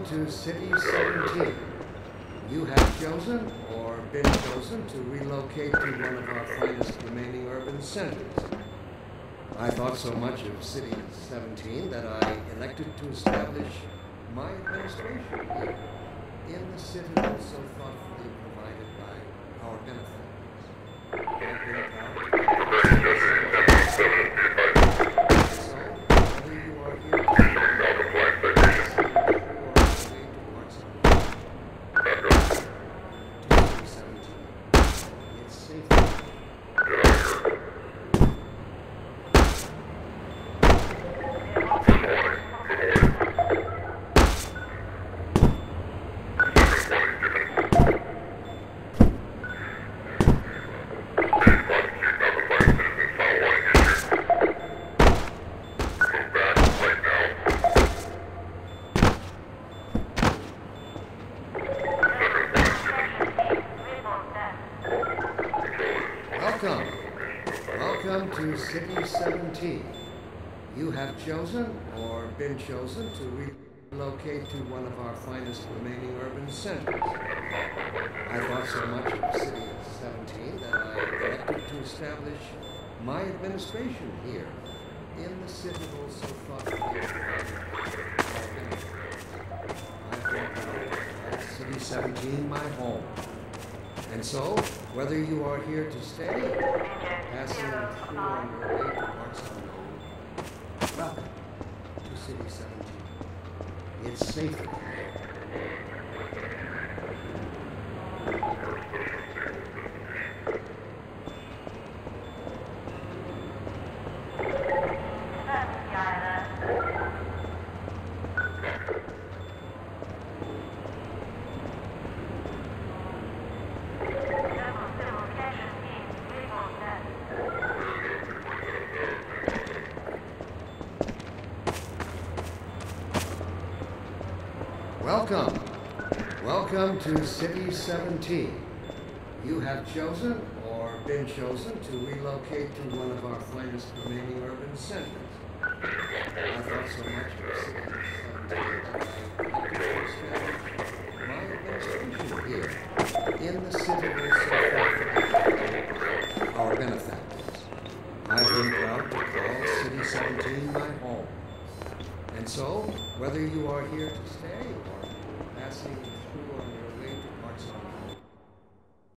Welcome to City 17. You have chosen or been chosen to relocate to one of our finest remaining urban centers. I thought so much of City 17 that I elected to establish my administration here in the citadel so thoughtfully provided by our benefactors. I've been proud to so, whether you are here to it's safe. Welcome to City 17. You have chosen or been chosen to relocate to one of our finest remaining urban centers. I thought so much of City 17 that I elected to establish my administration here in the citadel so thoughtfully. I've made City 17 my home. And so, whether you are here to stay, passing through on your way to parts unknown, welcome to City 17. It's safe here. Welcome to City 17. You have chosen or been chosen to relocate to one of our finest remaining urban centers. I thought so much of City 17 that I establish my administration here in the citadel so thoughtfully our benefactors. I've been proud to call City 17 my home. And so, whether you are here to stay or passing through on your way to parts unknown,